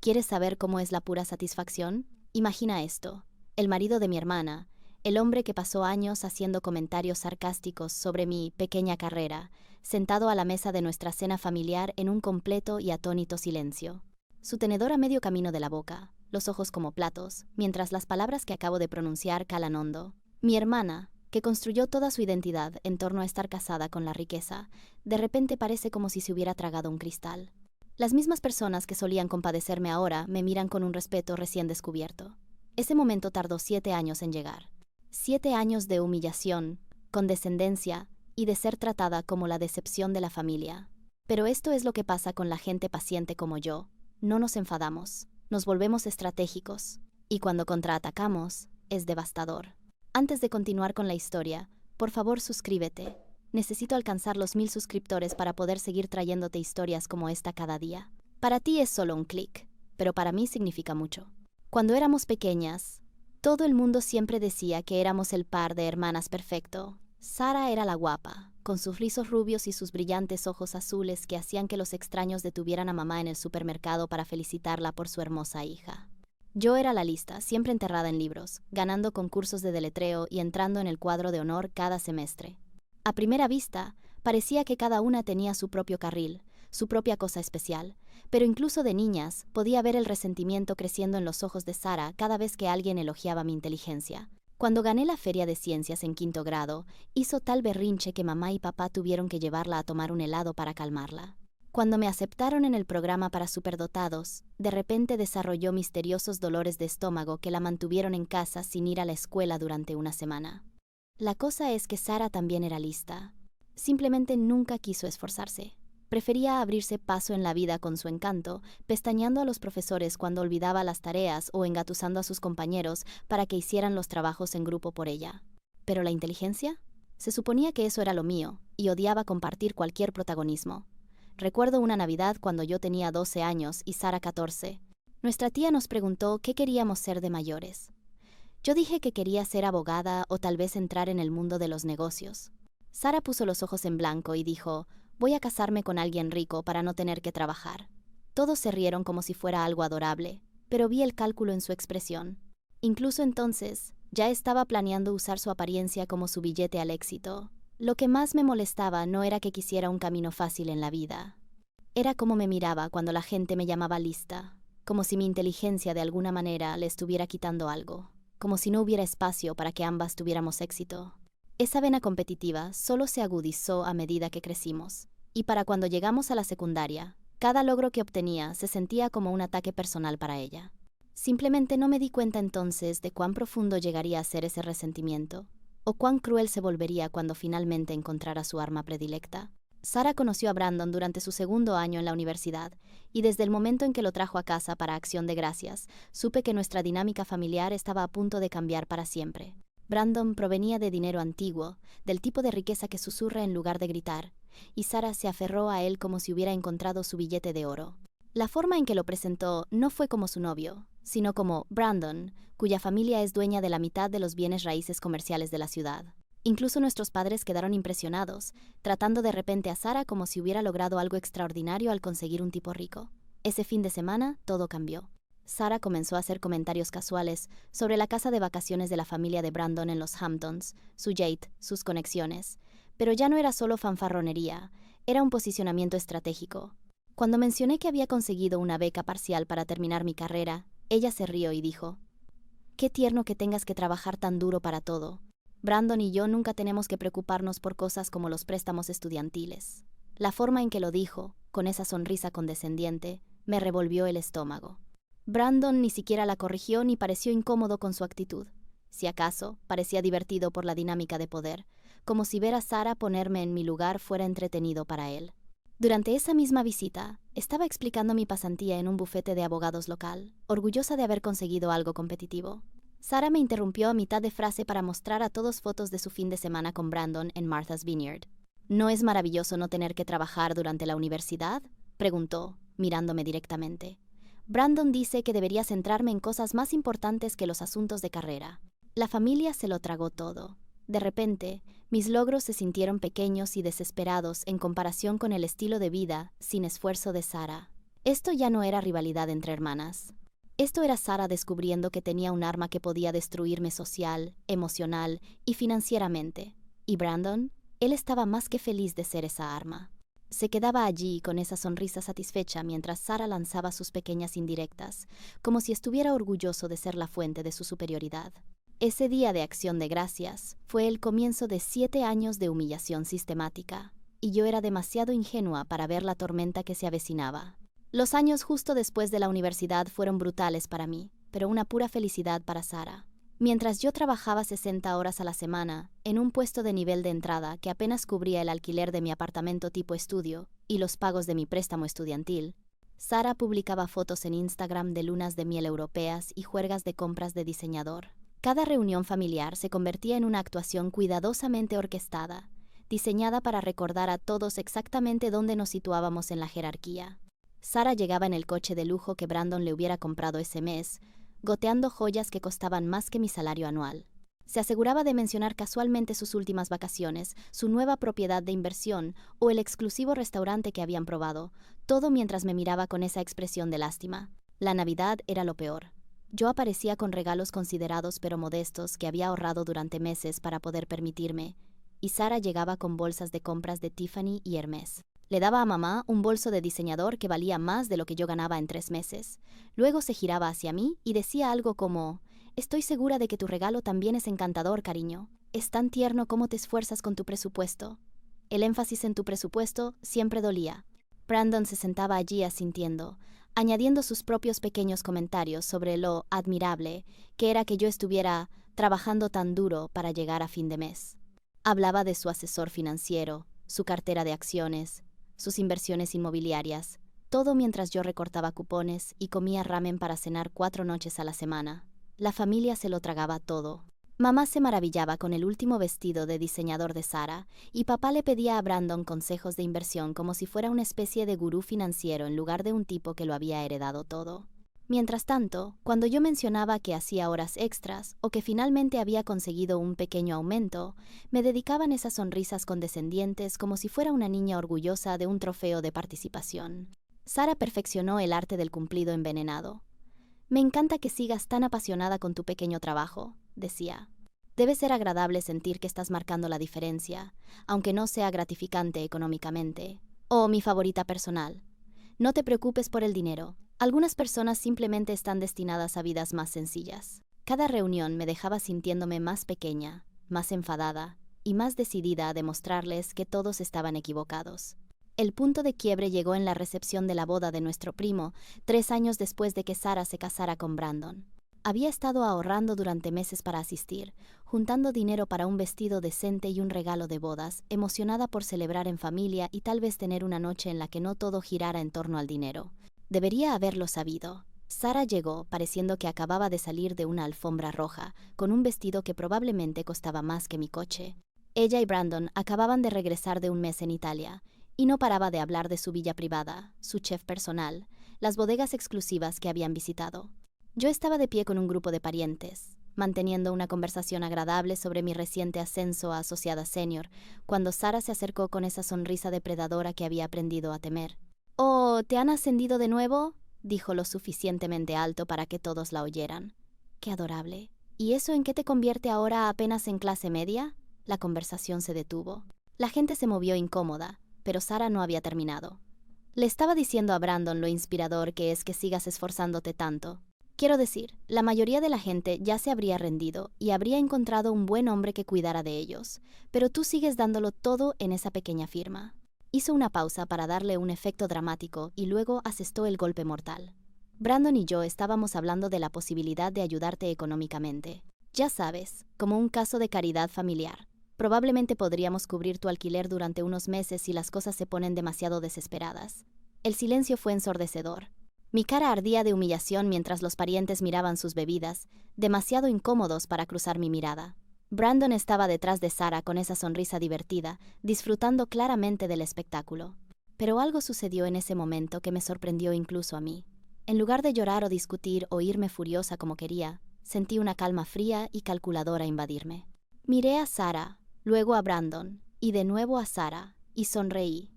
¿Quieres saber cómo es la pura satisfacción? Imagina esto. El marido de mi hermana, el hombre que pasó años haciendo comentarios sarcásticos sobre mi pequeña carrera, sentado a la mesa de nuestra cena familiar en un completo y atónito silencio. Su tenedor a medio camino de la boca, los ojos como platos, mientras las palabras que acabo de pronunciar calan hondo. Mi hermana, que construyó toda su identidad en torno a estar casada con la riqueza, de repente parece como si se hubiera tragado un cristal. Las mismas personas que solían compadecerme ahora me miran con un respeto recién descubierto. Ese momento tardó 7 años en llegar. 7 años de humillación, condescendencia y de ser tratada como la decepción de la familia. Pero esto es lo que pasa con la gente paciente como yo. No nos enfadamos, nos volvemos estratégicos, y cuando contraatacamos, es devastador. Antes de continuar con la historia, por favor suscríbete. Necesito alcanzar los 1000 suscriptores para poder seguir trayéndote historias como esta cada día. Para ti es solo un clic, pero para mí significa mucho. Cuando éramos pequeñas, todo el mundo siempre decía que éramos el par de hermanas perfecto. Sara era la guapa, con sus rizos rubios y sus brillantes ojos azules que hacían que los extraños detuvieran a mamá en el supermercado para felicitarla por su hermosa hija. Yo era la lista, siempre enterrada en libros, ganando concursos de deletreo y entrando en el cuadro de honor cada semestre. A primera vista, parecía que cada una tenía su propio carril, su propia cosa especial, pero incluso de niñas podía ver el resentimiento creciendo en los ojos de Sara cada vez que alguien elogiaba mi inteligencia. Cuando gané la feria de ciencias en 5º grado, hizo tal berrinche que mamá y papá tuvieron que llevarla a tomar un helado para calmarla. Cuando me aceptaron en el programa para superdotados, de repente desarrolló misteriosos dolores de estómago que la mantuvieron en casa sin ir a la escuela durante una semana. La cosa es que Sara también era lista. Simplemente nunca quiso esforzarse. Prefería abrirse paso en la vida con su encanto, pestañeando a los profesores cuando olvidaba las tareas o engatusando a sus compañeros para que hicieran los trabajos en grupo por ella. ¿Pero la inteligencia? Se suponía que eso era lo mío, y odiaba compartir cualquier protagonismo. Recuerdo una Navidad cuando yo tenía 12 años y Sara 14. Nuestra tía nos preguntó qué queríamos ser de mayores. Yo dije que quería ser abogada o tal vez entrar en el mundo de los negocios. Sara puso los ojos en blanco y dijo: voy a casarme con alguien rico para no tener que trabajar. Todos se rieron como si fuera algo adorable, pero vi el cálculo en su expresión. Incluso entonces, ya estaba planeando usar su apariencia como su billete al éxito. Lo que más me molestaba no era que quisiera un camino fácil en la vida. Era como me miraba cuando la gente me llamaba lista, como si mi inteligencia de alguna manera le estuviera quitando algo, como si no hubiera espacio para que ambas tuviéramos éxito. Esa vena competitiva solo se agudizó a medida que crecimos, y para cuando llegamos a la secundaria, cada logro que obtenía se sentía como un ataque personal para ella. Simplemente no me di cuenta entonces de cuán profundo llegaría a ser ese resentimiento, o cuán cruel se volvería cuando finalmente encontrara su arma predilecta. Sara conoció a Brandon durante su 2º año en la universidad, y desde el momento en que lo trajo a casa para Acción de Gracias, supe que nuestra dinámica familiar estaba a punto de cambiar para siempre. Brandon provenía de dinero antiguo, del tipo de riqueza que susurra en lugar de gritar, y Sara se aferró a él como si hubiera encontrado su billete de oro. La forma en que lo presentó no fue como su novio, sino como Brandon, cuya familia es dueña de la mitad de los bienes raíces comerciales de la ciudad. Incluso nuestros padres quedaron impresionados, tratando de repente a Sara como si hubiera logrado algo extraordinario al conseguir un tipo rico. Ese fin de semana, todo cambió. Sara comenzó a hacer comentarios casuales sobre la casa de vacaciones de la familia de Brandon en los Hamptons, su yate, sus conexiones. Pero ya no era solo fanfarronería, era un posicionamiento estratégico. Cuando mencioné que había conseguido una beca parcial para terminar mi carrera, ella se rió y dijo: «Qué tierno que tengas que trabajar tan duro para todo. Brandon y yo nunca tenemos que preocuparnos por cosas como los préstamos estudiantiles». La forma en que lo dijo, con esa sonrisa condescendiente, me revolvió el estómago. Brandon ni siquiera la corrigió ni pareció incómodo con su actitud. Si acaso, parecía divertido por la dinámica de poder, como si ver a Sara ponerme en mi lugar fuera entretenido para él. Durante esa misma visita, estaba explicando mi pasantía en un bufete de abogados local, orgullosa de haber conseguido algo competitivo. Sara me interrumpió a mitad de frase para mostrar a todos fotos de su fin de semana con Brandon en Martha's Vineyard. «¿No es maravilloso no tener que trabajar durante la universidad?», preguntó, mirándome directamente. «Brandon dice que debería centrarme en cosas más importantes que los asuntos de carrera». La familia se lo tragó todo. De repente, mis logros se sintieron pequeños y desesperados en comparación con el estilo de vida sin esfuerzo de Sara. Esto ya no era rivalidad entre hermanas. Esto era Sara descubriendo que tenía un arma que podía destruirme social, emocional y financieramente. Y Brandon, él estaba más que feliz de ser esa arma. Se quedaba allí con esa sonrisa satisfecha mientras Sara lanzaba sus pequeñas indirectas, como si estuviera orgulloso de ser la fuente de su superioridad. Ese día de acción de gracias fue el comienzo de 7 años de humillación sistemática, y yo era demasiado ingenua para ver la tormenta que se avecinaba. Los años justo después de la universidad fueron brutales para mí, pero una pura felicidad para Sara. Mientras yo trabajaba 60 horas a la semana, en un puesto de nivel de entrada que apenas cubría el alquiler de mi apartamento tipo estudio y los pagos de mi préstamo estudiantil, Sara publicaba fotos en Instagram de lunas de miel europeas y juergas de compras de diseñador. Cada reunión familiar se convertía en una actuación cuidadosamente orquestada, diseñada para recordar a todos exactamente dónde nos situábamos en la jerarquía. Sara llegaba en el coche de lujo que Brandon le hubiera comprado ese mes, goteando joyas que costaban más que mi salario anual. Se aseguraba de mencionar casualmente sus últimas vacaciones, su nueva propiedad de inversión o el exclusivo restaurante que habían probado, todo mientras me miraba con esa expresión de lástima. La Navidad era lo peor. Yo aparecía con regalos considerados pero modestos que había ahorrado durante meses para poder permitirme, y Sara llegaba con bolsas de compras de Tiffany y Hermès. Le daba a mamá un bolso de diseñador que valía más de lo que yo ganaba en 3 meses. Luego se giraba hacia mí y decía algo como: «Estoy segura de que tu regalo también es encantador, cariño. Es tan tierno cómo te esfuerzas con tu presupuesto». El énfasis en tu presupuesto siempre dolía. Brandon se sentaba allí asintiendo, añadiendo sus propios pequeños comentarios sobre lo admirable que era que yo estuviera trabajando tan duro para llegar a fin de mes. Hablaba de su asesor financiero, su cartera de acciones, sus inversiones inmobiliarias, todo mientras yo recortaba cupones y comía ramen para cenar 4 noches a la semana. La familia se lo tragaba todo. Mamá se maravillaba con el último vestido de diseñador de Sara y papá le pedía a Brandon consejos de inversión como si fuera una especie de gurú financiero en lugar de un tipo que lo había heredado todo. Mientras tanto, cuando yo mencionaba que hacía horas extras o que finalmente había conseguido un pequeño aumento, me dedicaban esas sonrisas condescendientes como si fuera una niña orgullosa de un trofeo de participación. Sara perfeccionó el arte del cumplido envenenado. «Me encanta que sigas tan apasionada con tu pequeño trabajo», decía. «Debe ser agradable sentir que estás marcando la diferencia, aunque no sea gratificante económicamente. Oh, mi favorita personal. No te preocupes por el dinero. Algunas personas simplemente están destinadas a vidas más sencillas». Cada reunión me dejaba sintiéndome más pequeña, más enfadada y más decidida a demostrarles que todos estaban equivocados. El punto de quiebre llegó en la recepción de la boda de nuestro primo, 3 años después de que Sara se casara con Brandon. Había estado ahorrando durante meses para asistir, juntando dinero para un vestido decente y un regalo de bodas, emocionada por celebrar en familia y tal vez tener una noche en la que no todo girara en torno al dinero. Debería haberlo sabido. Sara llegó pareciendo que acababa de salir de una alfombra roja, con un vestido que probablemente costaba más que mi coche. Ella y Brandon acababan de regresar de un mes en Italia, y no paraba de hablar de su villa privada, su chef personal, las bodegas exclusivas que habían visitado. Yo estaba de pie con un grupo de parientes, manteniendo una conversación agradable sobre mi reciente ascenso a asociada senior, cuando Sara se acercó con esa sonrisa depredadora que había aprendido a temer. «Oh, ¿te han ascendido de nuevo?», dijo lo suficientemente alto para que todos la oyeran. «Qué adorable. ¿Y eso en qué te convierte ahora apenas en clase media?». La conversación se detuvo. La gente se movió incómoda, pero Sara no había terminado. «Le estaba diciendo a Brandon lo inspirador que es que sigas esforzándote tanto. Quiero decir, la mayoría de la gente ya se habría rendido y habría encontrado un buen hombre que cuidara de ellos, pero tú sigues dándolo todo en esa pequeña firma». Hizo una pausa para darle un efecto dramático y luego asestó el golpe mortal. «Brandon y yo estábamos hablando de la posibilidad de ayudarte económicamente. Ya sabes, como un caso de caridad familiar. Probablemente podríamos cubrir tu alquiler durante unos meses si las cosas se ponen demasiado desesperadas». El silencio fue ensordecedor. Mi cara ardía de humillación mientras los parientes miraban sus bebidas, demasiado incómodos para cruzar mi mirada. Brandon estaba detrás de Sara con esa sonrisa divertida, disfrutando claramente del espectáculo. Pero algo sucedió en ese momento que me sorprendió incluso a mí. En lugar de llorar o discutir o irme furiosa como quería, sentí una calma fría y calculadora invadirme. Miré a Sara, luego a Brandon, y de nuevo a Sara, y sonreí.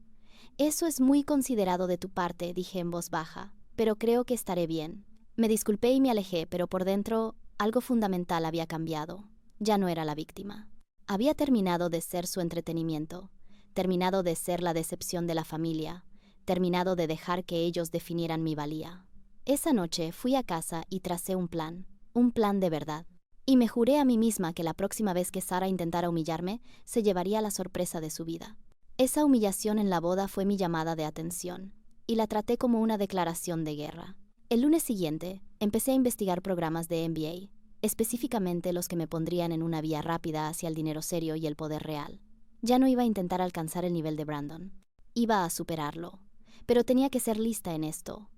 Eso es muy considerado de tu parte, dije en voz baja, pero creo que estaré bien. Me disculpé y me alejé, pero por dentro algo fundamental había cambiado. Ya no era la víctima. Había terminado de ser su entretenimiento, terminado de ser la decepción de la familia, terminado de dejar que ellos definieran mi valía. Esa noche fui a casa y tracé un plan de verdad. Y me juré a mí misma que la próxima vez que Sara intentara humillarme, se llevaría la sorpresa de su vida. Esa humillación en la boda fue mi llamada de atención, y la traté como una declaración de guerra. El lunes siguiente, empecé a investigar programas de MBA, específicamente los que me pondrían en una vía rápida hacia el dinero serio y el poder real. Ya no iba a intentar alcanzar el nivel de Brandon. Iba a superarlo. Pero tenía que ser lista en esto.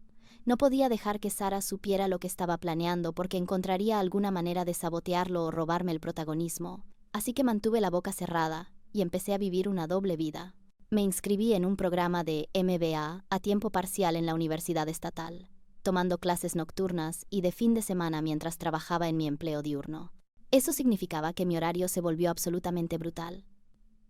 No podía dejar que Sara supiera lo que estaba planeando porque encontraría alguna manera de sabotearlo o robarme el protagonismo. Así que mantuve la boca cerrada y empecé a vivir una doble vida. Me inscribí en un programa de MBA a tiempo parcial en la Universidad Estatal, tomando clases nocturnas y de fin de semana mientras trabajaba en mi empleo diurno. Eso significaba que mi horario se volvió absolutamente brutal.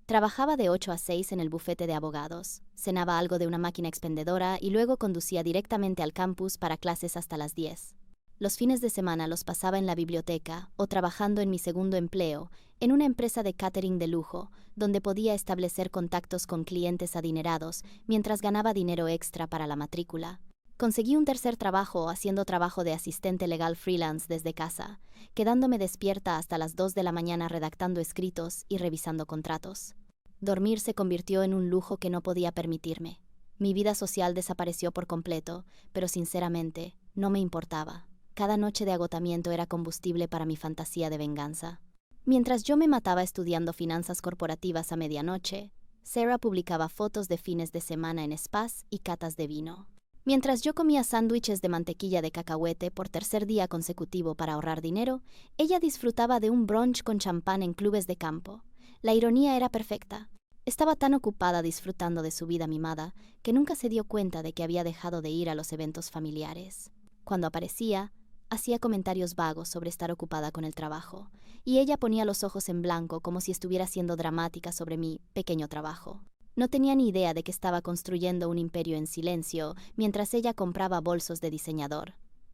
Trabajaba de 8 a 6 en el bufete de abogados, cenaba algo de una máquina expendedora y luego conducía directamente al campus para clases hasta las 10. Los fines de semana los pasaba en la biblioteca o trabajando en mi segundo empleo, en una empresa de catering de lujo, donde podía establecer contactos con clientes adinerados mientras ganaba dinero extra para la matrícula. Conseguí un tercer trabajo haciendo trabajo de asistente legal freelance desde casa, quedándome despierta hasta las 2 de la mañana redactando escritos y revisando contratos. Dormir se convirtió en un lujo que no podía permitirme. Mi vida social desapareció por completo, pero sinceramente, no me importaba. Cada noche de agotamiento era combustible para mi fantasía de venganza. Mientras yo me mataba estudiando finanzas corporativas a medianoche, Sarah publicaba fotos de fines de semana en spas y catas de vino. Mientras yo comía sándwiches de mantequilla de cacahuete por tercer día consecutivo para ahorrar dinero, ella disfrutaba de un brunch con champán en clubes de campo. La ironía era perfecta. Estaba tan ocupada disfrutando de su vida mimada que nunca se dio cuenta de que había dejado de ir a los eventos familiares. Cuando aparecía, hacía comentarios vagos sobre estar ocupada con el trabajo, y ella ponía los ojos en blanco como si estuviera siendo dramática sobre mi pequeño trabajo. No tenía ni idea de que estaba construyendo un imperio en silencio mientras ella compraba bolsos de diseñador.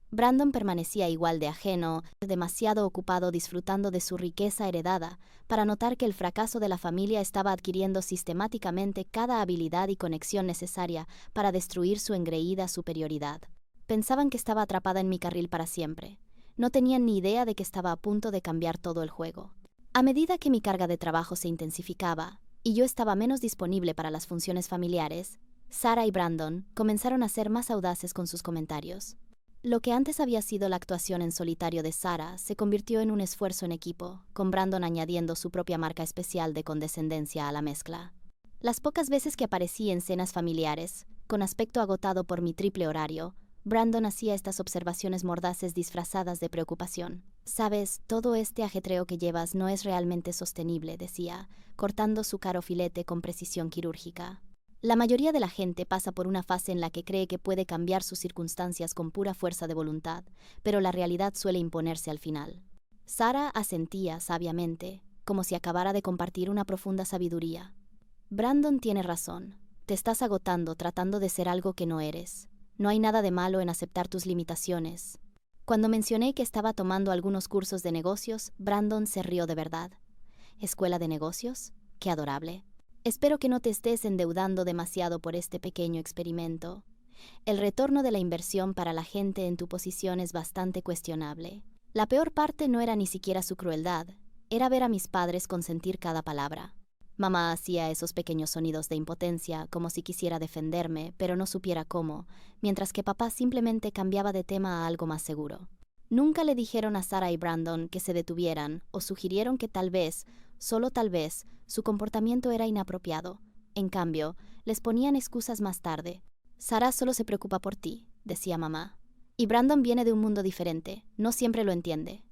Brandon permanecía igual de ajeno, demasiado ocupado disfrutando de su riqueza heredada, para notar que el fracaso de la familia estaba adquiriendo sistemáticamente cada habilidad y conexión necesaria para destruir su engreída superioridad. Pensaban que estaba atrapada en mi carril para siempre. No tenían ni idea de que estaba a punto de cambiar todo el juego. A medida que mi carga de trabajo se intensificaba, y yo estaba menos disponible para las funciones familiares, Sara y Brandon comenzaron a ser más audaces con sus comentarios. Lo que antes había sido la actuación en solitario de Sara se convirtió en un esfuerzo en equipo, con Brandon añadiendo su propia marca especial de condescendencia a la mezcla. Las pocas veces que aparecí en cenas familiares, con aspecto agotado por mi triple horario, Brandon hacía estas observaciones mordaces disfrazadas de preocupación. «Sabes, todo este ajetreo que llevas no es realmente sostenible», decía, cortando su caro filete con precisión quirúrgica. La mayoría de la gente pasa por una fase en la que cree que puede cambiar sus circunstancias con pura fuerza de voluntad, pero la realidad suele imponerse al final. Sara asentía sabiamente, como si acabara de compartir una profunda sabiduría. «Brandon tiene razón. Te estás agotando tratando de ser algo que no eres. No hay nada de malo en aceptar tus limitaciones». Cuando mencioné que estaba tomando algunos cursos de negocios, Brandon se rió de verdad. «¿Escuela de negocios? ¡Qué adorable! Espero que no te estés endeudando demasiado por este pequeño experimento. El retorno de la inversión para la gente en tu posición es bastante cuestionable». La peor parte no era ni siquiera su crueldad, era ver a mis padres consentir cada palabra. Mamá hacía esos pequeños sonidos de impotencia, como si quisiera defenderme, pero no supiera cómo, mientras que papá simplemente cambiaba de tema a algo más seguro. Nunca le dijeron a Sara y Brandon que se detuvieran o sugirieron que tal vez, solo tal vez, su comportamiento era inapropiado. En cambio, les ponían excusas más tarde. «Sara solo se preocupa por ti», decía mamá. «Y Brandon viene de un mundo diferente, no siempre lo entiende».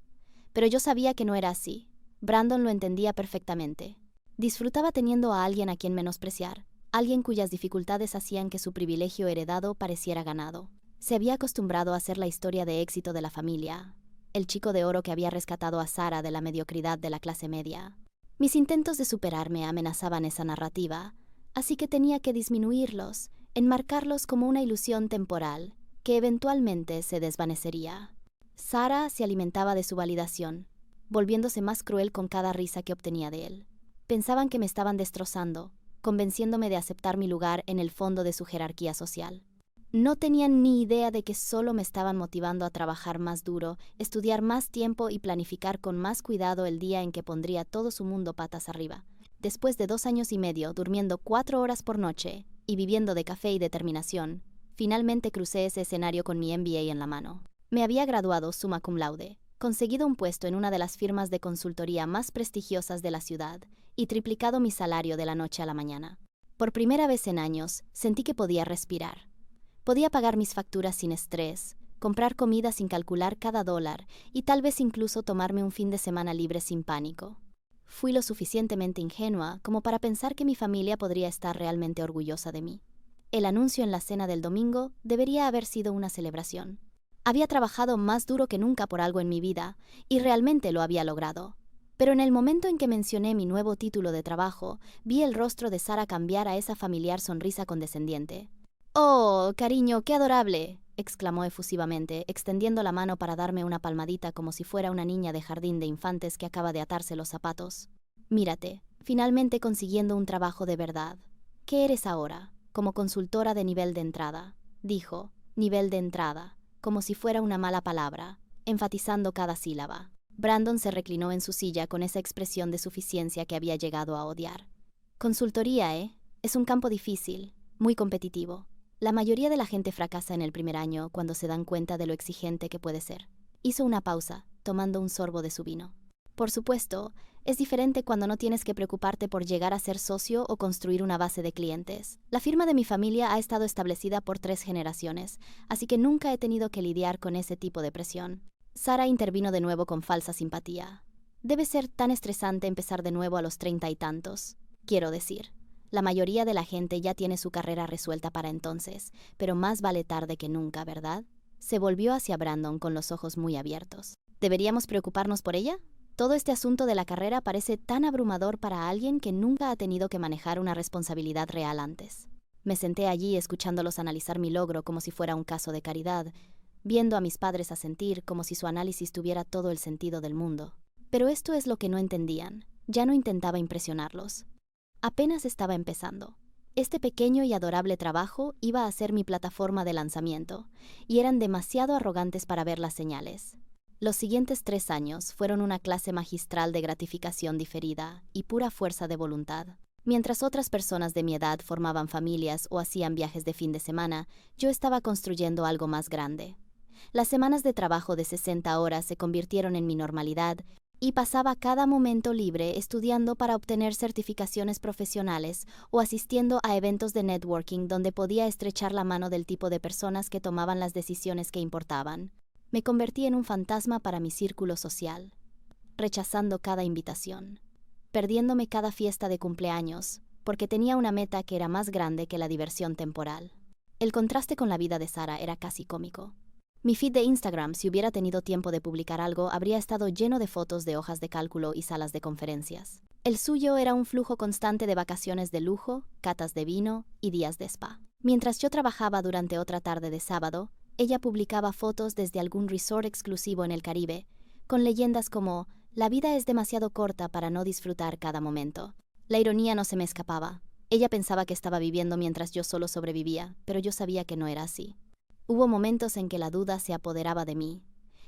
Pero yo sabía que no era así. Brandon lo entendía perfectamente. Disfrutaba teniendo a alguien a quien menospreciar, alguien cuyas dificultades hacían que su privilegio heredado pareciera ganado. Se había acostumbrado a ser la historia de éxito de la familia, el chico de oro que había rescatado a Sara de la mediocridad de la clase media. Mis intentos de superarme amenazaban esa narrativa, así que tenía que disminuirlos, enmarcarlos como una ilusión temporal, que eventualmente se desvanecería. Sara se alimentaba de su validación, volviéndose más cruel con cada risa que obtenía de él. Pensaban que me estaban destrozando, convenciéndome de aceptar mi lugar en el fondo de su jerarquía social. No tenían ni idea de que solo me estaban motivando a trabajar más duro, estudiar más tiempo y planificar con más cuidado el día en que pondría todo su mundo patas arriba. Después de 2 años y medio, durmiendo 4 horas por noche y viviendo de café y determinación, finalmente crucé ese escenario con mi MBA en la mano. Me había graduado summa cum laude, conseguido un puesto en una de las firmas de consultoría más prestigiosas de la ciudad y triplicado mi salario de la noche a la mañana. Por primera vez en años, sentí que podía respirar. Podía pagar mis facturas sin estrés, comprar comida sin calcular cada dólar y tal vez incluso tomarme un fin de semana libre sin pánico. Fui lo suficientemente ingenua como para pensar que mi familia podría estar realmente orgullosa de mí. El anuncio en la cena del domingo debería haber sido una celebración. Había trabajado más duro que nunca por algo en mi vida y realmente lo había logrado. Pero en el momento en que mencioné mi nuevo título de trabajo, vi el rostro de Sara cambiar a esa familiar sonrisa condescendiente. «Oh, cariño, qué adorable», exclamó efusivamente, extendiendo la mano para darme una palmadita como si fuera una niña de jardín de infantes que acaba de atarse los zapatos. «Mírate, finalmente consiguiendo un trabajo de verdad. ¿Qué eres ahora? Como consultora de nivel de entrada», dijo, nivel de entrada, como si fuera una mala palabra, enfatizando cada sílaba. Brandon se reclinó en su silla con esa expresión de suficiencia que había llegado a odiar. «Consultoría, es un campo difícil, muy competitivo. La mayoría de la gente fracasa en el primer año cuando se dan cuenta de lo exigente que puede ser». Hizo una pausa, tomando un sorbo de su vino. «Por supuesto, es diferente cuando no tienes que preocuparte por llegar a ser socio o construir una base de clientes. La firma de mi familia ha estado establecida por 3 generaciones, así que nunca he tenido que lidiar con ese tipo de presión». Sara intervino de nuevo con falsa simpatía. «Debe ser tan estresante empezar de nuevo a los 30 y tantos. Quiero decir, la mayoría de la gente ya tiene su carrera resuelta para entonces, pero más vale tarde que nunca, ¿verdad?». Se volvió hacia Brandon con los ojos muy abiertos. «¿Deberíamos preocuparnos por ella? Todo este asunto de la carrera parece tan abrumador para alguien que nunca ha tenido que manejar una responsabilidad real antes». Me senté allí escuchándolos analizar mi logro como si fuera un caso de caridad, viendo a mis padres asentir como si su análisis tuviera todo el sentido del mundo. Pero esto es lo que no entendían. Ya no intentaba impresionarlos. Apenas estaba empezando. Este pequeño y adorable trabajo iba a ser mi plataforma de lanzamiento, y eran demasiado arrogantes para ver las señales. Los siguientes 3 años fueron una clase magistral de gratificación diferida y pura fuerza de voluntad. Mientras otras personas de mi edad formaban familias o hacían viajes de fin de semana, yo estaba construyendo algo más grande. Las semanas de trabajo de 60 horas se convirtieron en mi normalidad y pasaba cada momento libre estudiando para obtener certificaciones profesionales o asistiendo a eventos de networking donde podía estrechar la mano del tipo de personas que tomaban las decisiones que importaban. Me convertí en un fantasma para mi círculo social, rechazando cada invitación, perdiéndome cada fiesta de cumpleaños, porque tenía una meta que era más grande que la diversión temporal. El contraste con la vida de Sara era casi cómico. Mi feed de Instagram, si hubiera tenido tiempo de publicar algo, habría estado lleno de fotos de hojas de cálculo y salas de conferencias. El suyo era un flujo constante de vacaciones de lujo, catas de vino y días de spa. Mientras yo trabajaba durante otra tarde de sábado, ella publicaba fotos desde algún resort exclusivo en el Caribe, con leyendas como «La vida es demasiado corta para no disfrutar cada momento». La ironía no se me escapaba. Ella pensaba que estaba viviendo mientras yo solo sobrevivía, pero yo sabía que no era así. Hubo momentos en que la duda se apoderaba de mí,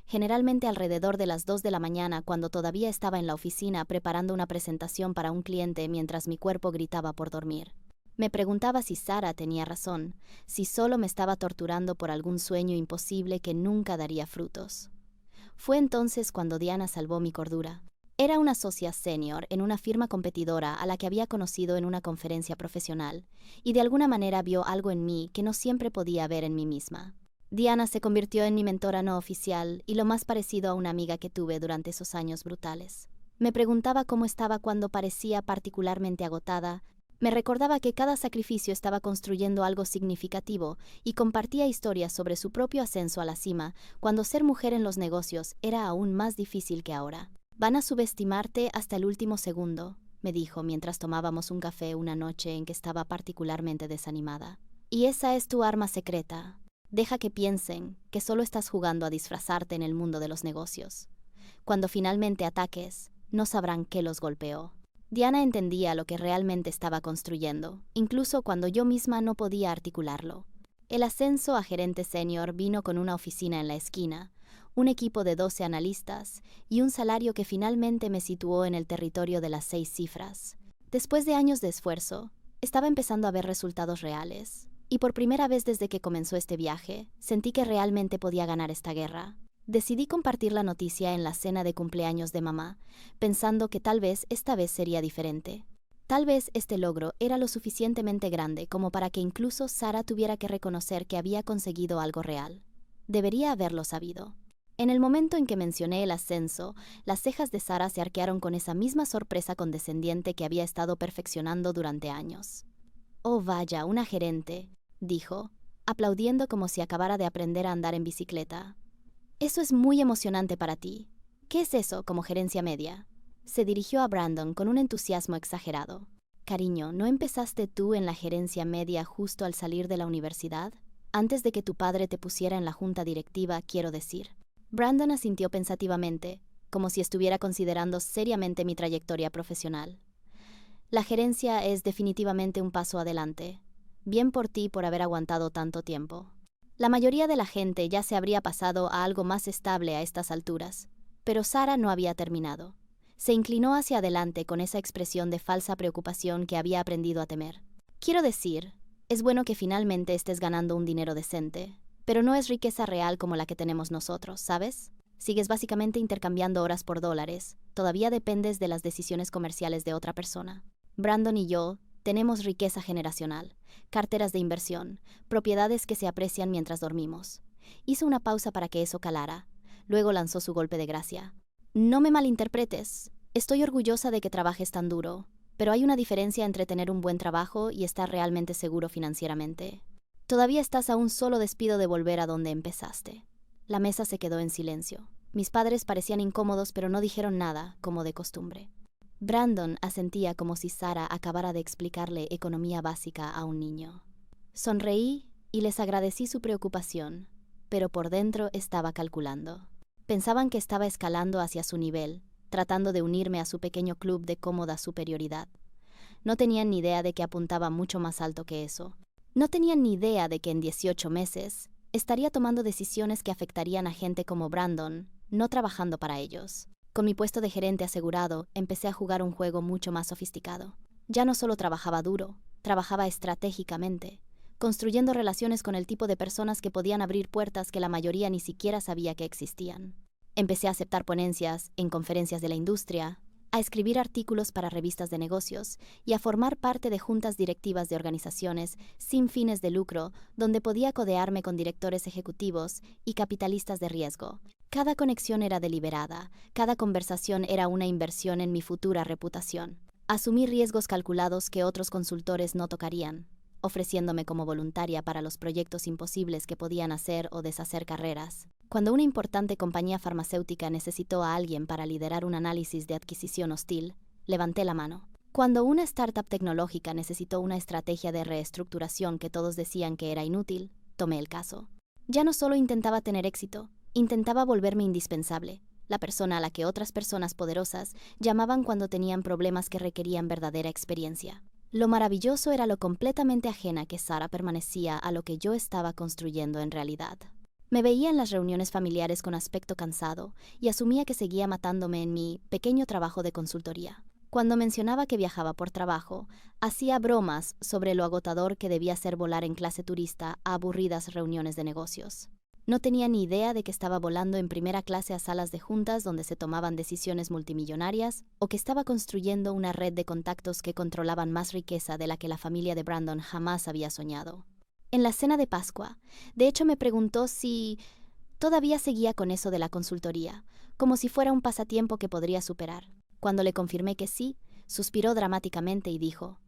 generalmente alrededor de las 2 de la mañana cuando todavía estaba en la oficina preparando una presentación para un cliente mientras mi cuerpo gritaba por dormir. Me preguntaba si Sara tenía razón, si solo me estaba torturando por algún sueño imposible que nunca daría frutos. Fue entonces cuando Diana salvó mi cordura. Era una socia senior en una firma competidora a la que había conocido en una conferencia profesional, y de alguna manera vio algo en mí que no siempre podía ver en mí misma. Diana se convirtió en mi mentora no oficial y lo más parecido a una amiga que tuve durante esos años brutales. Me preguntaba cómo estaba cuando parecía particularmente agotada, me recordaba que cada sacrificio estaba construyendo algo significativo y compartía historias sobre su propio ascenso a la cima cuando ser mujer en los negocios era aún más difícil que ahora. «Van a subestimarte hasta el último segundo», me dijo mientras tomábamos un café una noche en que estaba particularmente desanimada. Y esa es tu arma secreta. Deja que piensen que solo estás jugando a disfrazarte en el mundo de los negocios. Cuando finalmente ataques, no sabrán qué los golpeó. Diana entendía lo que realmente estaba construyendo, incluso cuando yo misma no podía articularlo. El ascenso a gerente senior vino con una oficina en la esquina, un equipo de 12 analistas y un salario que finalmente me situó en el territorio de las 6 cifras. Después de años de esfuerzo, estaba empezando a ver resultados reales. Y por primera vez desde que comenzó este viaje, sentí que realmente podía ganar esta guerra. Decidí compartir la noticia en la cena de cumpleaños de mamá, pensando que tal vez esta vez sería diferente. Tal vez este logro era lo suficientemente grande como para que incluso Sara tuviera que reconocer que había conseguido algo real. Debería haberlo sabido. En el momento en que mencioné el ascenso, las cejas de Sara se arquearon con esa misma sorpresa condescendiente que había estado perfeccionando durante años. «Oh, vaya, una gerente», dijo, aplaudiendo como si acabara de aprender a andar en bicicleta. «Eso es muy emocionante para ti. ¿Qué es eso como gerencia media?» Se dirigió a Brandon con un entusiasmo exagerado. «Cariño, ¿no empezaste tú en la gerencia media justo al salir de la universidad? Antes de que tu padre te pusiera en la junta directiva, quiero decir». Brandon asintió pensativamente, como si estuviera considerando seriamente mi trayectoria profesional. «La gerencia es definitivamente un paso adelante. Bien por ti por haber aguantado tanto tiempo. La mayoría de la gente ya se habría pasado a algo más estable a estas alturas, pero Sara no había terminado. Se inclinó hacia adelante con esa expresión de falsa preocupación que había aprendido a temer. «Quiero decir, es bueno que finalmente estés ganando un dinero decente, pero no es riqueza real como la que tenemos nosotros, ¿sabes? Sigues básicamente intercambiando horas por dólares, todavía dependes de las decisiones comerciales de otra persona. Brandon y yo tenemos riqueza generacional, carteras de inversión, propiedades que se aprecian mientras dormimos». Hizo una pausa para que eso calara. Luego lanzó su golpe de gracia. «No me malinterpretes. Estoy orgullosa de que trabajes tan duro, pero hay una diferencia entre tener un buen trabajo y estar realmente seguro financieramente. Todavía estás a un solo despido de volver a donde empezaste». La mesa se quedó en silencio. Mis padres parecían incómodos, pero no dijeron nada, como de costumbre. Brandon asentía como si Sara acabara de explicarle economía básica a un niño. Sonreí y les agradecí su preocupación, pero por dentro estaba calculando. Pensaban que estaba escalando hacia su nivel, tratando de unirme a su pequeño club de cómoda superioridad. No tenían ni idea de que apuntaba mucho más alto que eso. No tenían ni idea de que en 18 meses estaría tomando decisiones que afectarían a gente como Brandon, no trabajando para ellos. Con mi puesto de gerente asegurado, empecé a jugar un juego mucho más sofisticado. Ya no solo trabajaba duro, trabajaba estratégicamente, construyendo relaciones con el tipo de personas que podían abrir puertas que la mayoría ni siquiera sabía que existían. Empecé a aceptar ponencias en conferencias de la industria, a escribir artículos para revistas de negocios y a formar parte de juntas directivas de organizaciones sin fines de lucro donde podía codearme con directores ejecutivos y capitalistas de riesgo. Cada conexión era deliberada, cada conversación era una inversión en mi futura reputación. Asumí riesgos calculados que otros consultores no tocarían, ofreciéndome como voluntaria para los proyectos imposibles que podían hacer o deshacer carreras. Cuando una importante compañía farmacéutica necesitó a alguien para liderar un análisis de adquisición hostil, levanté la mano. Cuando una startup tecnológica necesitó una estrategia de reestructuración que todos decían que era inútil, tomé el caso. Ya no solo intentaba tener éxito, intentaba volverme indispensable, la persona a la que otras personas poderosas llamaban cuando tenían problemas que requerían verdadera experiencia. Lo maravilloso era lo completamente ajena que Sara permanecía a lo que yo estaba construyendo en realidad. Me veía en las reuniones familiares con aspecto cansado y asumía que seguía matándome en mi pequeño trabajo de consultoría. Cuando mencionaba que viajaba por trabajo, hacía bromas sobre lo agotador que debía ser volar en clase turista a aburridas reuniones de negocios. No tenía ni idea de que estaba volando en primera clase a salas de juntas donde se tomaban decisiones multimillonarias o que estaba construyendo una red de contactos que controlaban más riqueza de la que la familia de Brandon jamás había soñado. En la cena de Pascua, de hecho me preguntó si todavía seguía con eso de la consultoría, como si fuera un pasatiempo que podría superar. Cuando le confirmé que sí, suspiró dramáticamente y dijo: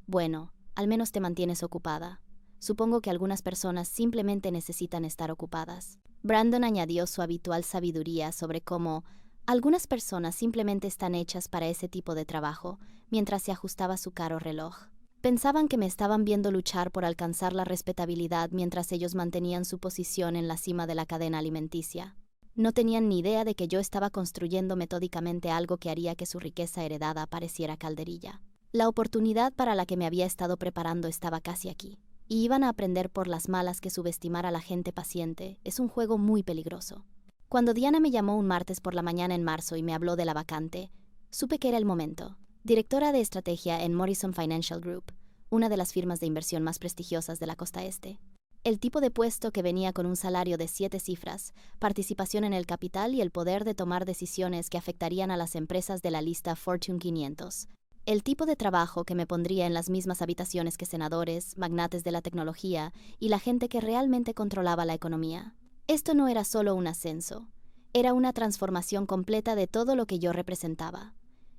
«Bueno, al menos te mantienes ocupada. Supongo que algunas personas simplemente necesitan estar ocupadas». Brandon añadió su habitual sabiduría sobre cómo Algunas personas simplemente están hechas para ese tipo de trabajo, mientras se ajustaba su caro reloj. Pensaban que me estaban viendo luchar por alcanzar la respetabilidad mientras ellos mantenían su posición en la cima de la cadena alimenticia. No tenían ni idea de que yo estaba construyendo metódicamente algo que haría que su riqueza heredada pareciera calderilla. La oportunidad para la que me había estado preparando estaba casi aquí, y iban a aprender por las malas que subestimar a la gente paciente es un juego muy peligroso. Cuando Diana me llamó un martes por la mañana en marzo y me habló de la vacante, supe que era el momento. Directora de estrategia en Morrison Financial Group, una de las firmas de inversión más prestigiosas de la costa este. El tipo de puesto que venía con un salario de 7 cifras, participación en el capital y el poder de tomar decisiones que afectarían a las empresas de la lista Fortune 500. El tipo de trabajo que me pondría en las mismas habitaciones que senadores, magnates de la tecnología y la gente que realmente controlaba la economía. Esto no era solo un ascenso, era una transformación completa de todo lo que yo representaba.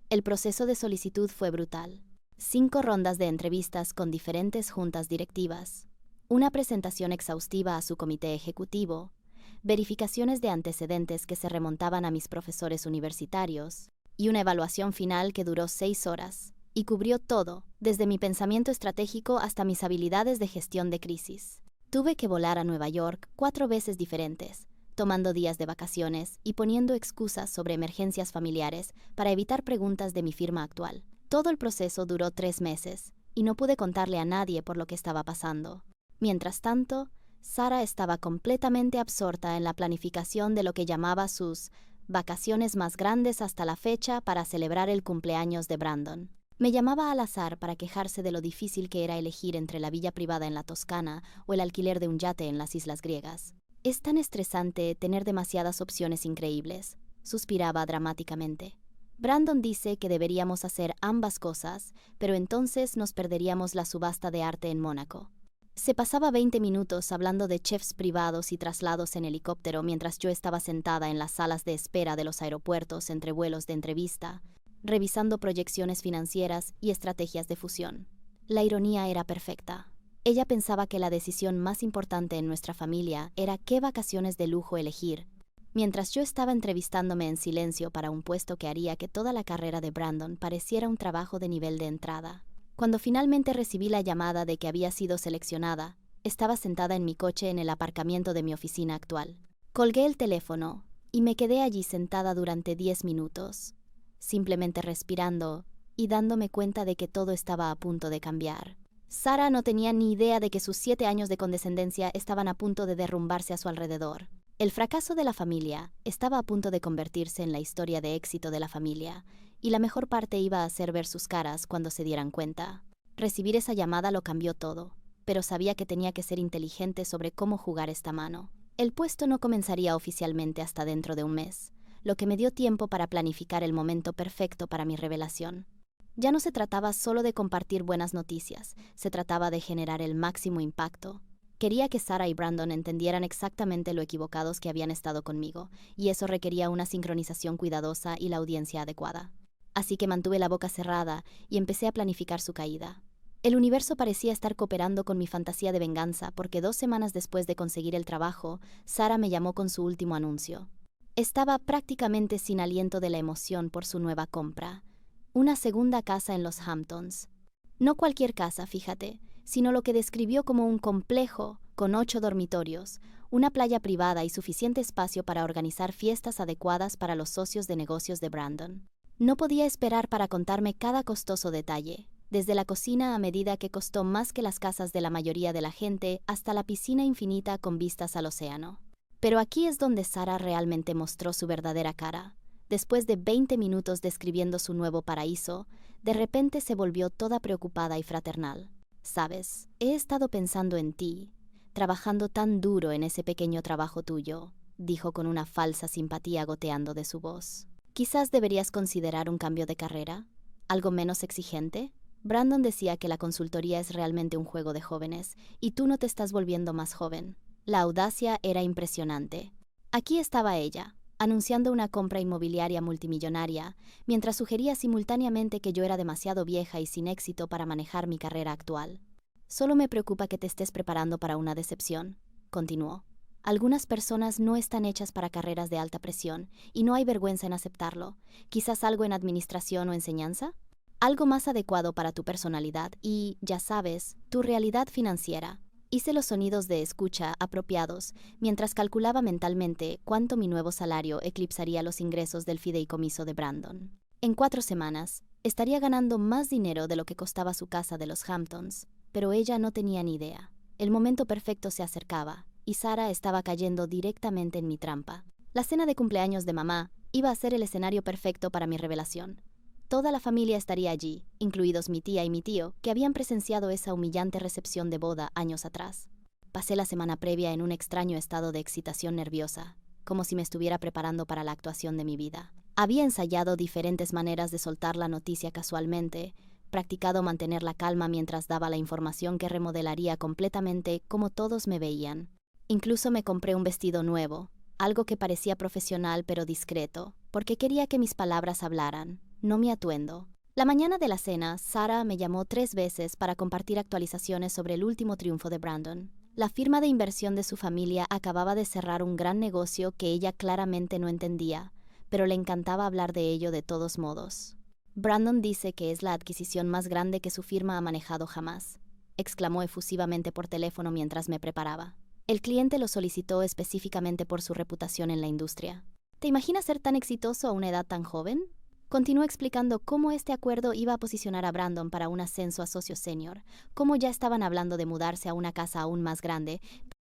El proceso de solicitud fue brutal. 5 rondas de entrevistas con diferentes juntas directivas, una presentación exhaustiva a su comité ejecutivo, verificaciones de antecedentes que se remontaban a mis profesores universitarios, y una evaluación final que duró 6 horas, y cubrió todo, desde mi pensamiento estratégico hasta mis habilidades de gestión de crisis. Tuve que volar a Nueva York 4 veces diferentes, tomando días de vacaciones y poniendo excusas sobre emergencias familiares para evitar preguntas de mi firma actual. Todo el proceso duró 3 meses, y no pude contarle a nadie por lo que estaba pasando. Mientras tanto, Sara estaba completamente absorta en la planificación de lo que llamaba sus vacaciones más grandes hasta la fecha para celebrar el cumpleaños de Brandon. Me llamaba al azar para quejarse de lo difícil que era elegir entre la villa privada en la Toscana o el alquiler de un yate en las islas griegas. Es tan estresante tener demasiadas opciones increíbles, suspiraba dramáticamente. Brandon dice que deberíamos hacer ambas cosas, pero entonces nos perderíamos la subasta de arte en Mónaco. Se pasaba 20 minutos hablando de chefs privados y traslados en helicóptero mientras yo estaba sentada en las salas de espera de los aeropuertos entre vuelos de entrevista, revisando proyecciones financieras y estrategias de fusión. La ironía era perfecta. Ella pensaba que la decisión más importante en nuestra familia era qué vacaciones de lujo elegir, mientras yo estaba entrevistándome en silencio para un puesto que haría que toda la carrera de Brandon pareciera un trabajo de nivel de entrada. Cuando finalmente recibí la llamada de que había sido seleccionada, estaba sentada en mi coche en el aparcamiento de mi oficina actual. Colgué el teléfono y me quedé allí sentada durante 10 minutos, simplemente respirando y dándome cuenta de que todo estaba a punto de cambiar. Sara no tenía ni idea de que sus 7 años de condescendencia estaban a punto de derrumbarse a su alrededor. El fracaso de la familia estaba a punto de convertirse en la historia de éxito de la familia, y la mejor parte iba a ser ver sus caras cuando se dieran cuenta. Recibir esa llamada lo cambió todo, pero sabía que tenía que ser inteligente sobre cómo jugar esta mano. El puesto no comenzaría oficialmente hasta dentro de un mes, lo que me dio tiempo para planificar el momento perfecto para mi revelación. Ya no se trataba solo de compartir buenas noticias, se trataba de generar el máximo impacto. Quería que Sara y Brandon entendieran exactamente lo equivocados que habían estado conmigo, y eso requería una sincronización cuidadosa y la audiencia adecuada. Así que mantuve la boca cerrada y empecé a planificar su caída. El universo parecía estar cooperando con mi fantasía de venganza porque 2 semanas después de conseguir el trabajo, Sara me llamó con su último anuncio. Estaba prácticamente sin aliento de la emoción por su nueva compra. Una segunda casa en los Hamptons. No cualquier casa, fíjate, sino lo que describió como un complejo con 8 dormitorios, una playa privada y suficiente espacio para organizar fiestas adecuadas para los socios de negocios de Brandon. No podía esperar para contarme cada costoso detalle, desde la cocina a medida que costó más que las casas de la mayoría de la gente hasta la piscina infinita con vistas al océano. Pero aquí es donde Sara realmente mostró su verdadera cara. Después de 20 minutos describiendo su nuevo paraíso, de repente se volvió toda preocupada y fraternal. «Sabes, he estado pensando en ti, trabajando tan duro en ese pequeño trabajo tuyo», dijo con una falsa simpatía goteando de su voz. «Quizás deberías considerar un cambio de carrera, algo menos exigente». Brandon decía que la consultoría es realmente un juego de jóvenes, y tú no te estás volviendo más joven. La audacia era impresionante. Aquí estaba ella, anunciando una compra inmobiliaria multimillonaria, mientras sugería simultáneamente que yo era demasiado vieja y sin éxito para manejar mi carrera actual. «Solo me preocupa que te estés preparando para una decepción», continuó. Algunas personas no están hechas para carreras de alta presión y no hay vergüenza en aceptarlo. Quizás algo en administración o enseñanza. Algo más adecuado para tu personalidad y, ya sabes, tu realidad financiera. Hice los sonidos de escucha apropiados mientras calculaba mentalmente cuánto mi nuevo salario eclipsaría los ingresos del fideicomiso de Brandon. En 4 semanas, estaría ganando más dinero de lo que costaba su casa de los Hamptons, pero ella no tenía ni idea. El momento perfecto se acercaba, y Sarah estaba cayendo directamente en mi trampa. La cena de cumpleaños de mamá iba a ser el escenario perfecto para mi revelación. Toda la familia estaría allí, incluidos mi tía y mi tío, que habían presenciado esa humillante recepción de boda años atrás. Pasé la semana previa en un extraño estado de excitación nerviosa, como si me estuviera preparando para la actuación de mi vida. Había ensayado diferentes maneras de soltar la noticia casualmente, practicado mantener la calma mientras daba la información que remodelaría completamente cómo todos me veían. Incluso me compré un vestido nuevo, algo que parecía profesional pero discreto, porque quería que mis palabras hablaran, no mi atuendo. La mañana de la cena, Sarah me llamó 3 veces para compartir actualizaciones sobre el último triunfo de Brandon. La firma de inversión de su familia acababa de cerrar un gran negocio que ella claramente no entendía, pero le encantaba hablar de ello de todos modos. Brandon dice que es la adquisición más grande que su firma ha manejado jamás, exclamó efusivamente por teléfono mientras me preparaba. El cliente lo solicitó específicamente por su reputación en la industria. ¿Te imaginas ser tan exitoso a una edad tan joven? Continuó explicando cómo este acuerdo iba a posicionar a Brandon para un ascenso a socio senior, cómo ya estaban hablando de mudarse a una casa aún más grande,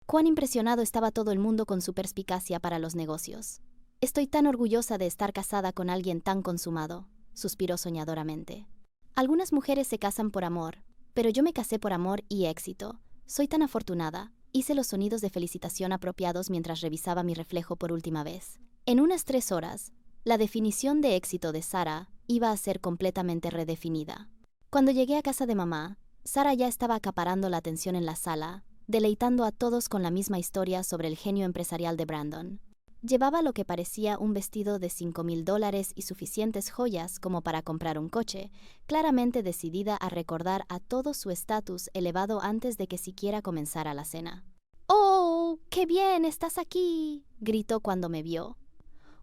cuán impresionado estaba todo el mundo con su perspicacia para los negocios. Estoy tan orgullosa de estar casada con alguien tan consumado, suspiró soñadoramente. Algunas mujeres se casan por amor, pero yo me casé por amor y éxito. Soy tan afortunada. Hice los sonidos de felicitación apropiados mientras revisaba mi reflejo por última vez. En unas 3 horas, la definición de éxito de Sarah iba a ser completamente redefinida. Cuando llegué a casa de mamá, Sarah ya estaba acaparando la atención en la sala, deleitando a todos con la misma historia sobre el genio empresarial de Brandon. Llevaba lo que parecía un vestido de $5,000 y suficientes joyas como para comprar un coche, claramente decidida a recordar a todo su estatus elevado antes de que siquiera comenzara la cena. ¡Oh, qué bien, estás aquí!, gritó cuando me vio.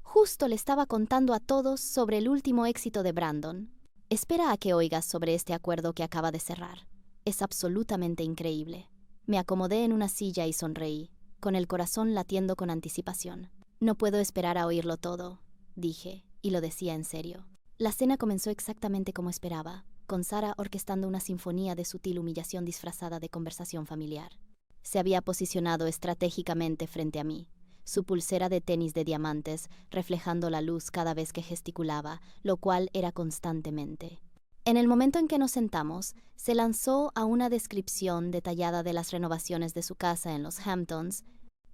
Justo le estaba contando a todos sobre el último éxito de Brandon. Espera a que oigas sobre este acuerdo que acaba de cerrar. Es absolutamente increíble. Me acomodé en una silla y sonreí, con el corazón latiendo con anticipación. No puedo esperar a oírlo todo, dije, y lo decía en serio. La cena comenzó exactamente como esperaba, con Sarah orquestando una sinfonía de sutil humillación disfrazada de conversación familiar. Se había posicionado estratégicamente frente a mí, su pulsera de tenis de diamantes reflejando la luz cada vez que gesticulaba, lo cual era constantemente. En el momento en que nos sentamos, se lanzó a una descripción detallada de las renovaciones de su casa en los Hamptons,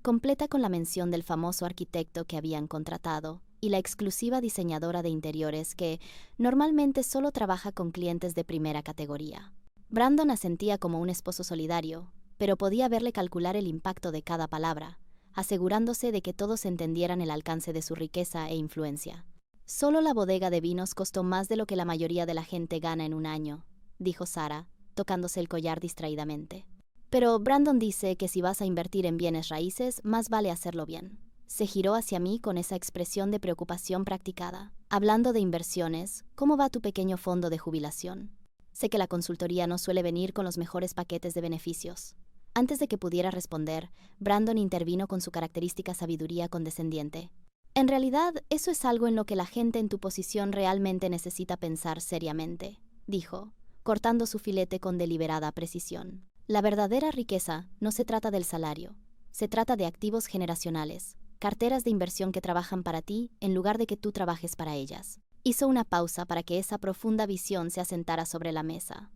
completa con la mención del famoso arquitecto que habían contratado y la exclusiva diseñadora de interiores que normalmente solo trabaja con clientes de primera categoría. Brandon asentía como un esposo solidario, pero podía verle calcular el impacto de cada palabra, asegurándose de que todos entendieran el alcance de su riqueza e influencia. Solo la bodega de vinos costó más de lo que la mayoría de la gente gana en un año, dijo Sarah, tocándose el collar distraídamente. Pero Brandon dice que si vas a invertir en bienes raíces, más vale hacerlo bien. Se giró hacia mí con esa expresión de preocupación practicada. Hablando de inversiones, ¿cómo va tu pequeño fondo de jubilación? Sé que la consultoría no suele venir con los mejores paquetes de beneficios. Antes de que pudiera responder, Brandon intervino con su característica sabiduría condescendiente. En realidad, eso es algo en lo que la gente en tu posición realmente necesita pensar seriamente, dijo, cortando su filete con deliberada precisión. La verdadera riqueza no se trata del salario, se trata de activos generacionales, carteras de inversión que trabajan para ti en lugar de que tú trabajes para ellas. Hizo una pausa para que esa profunda visión se asentara sobre la mesa.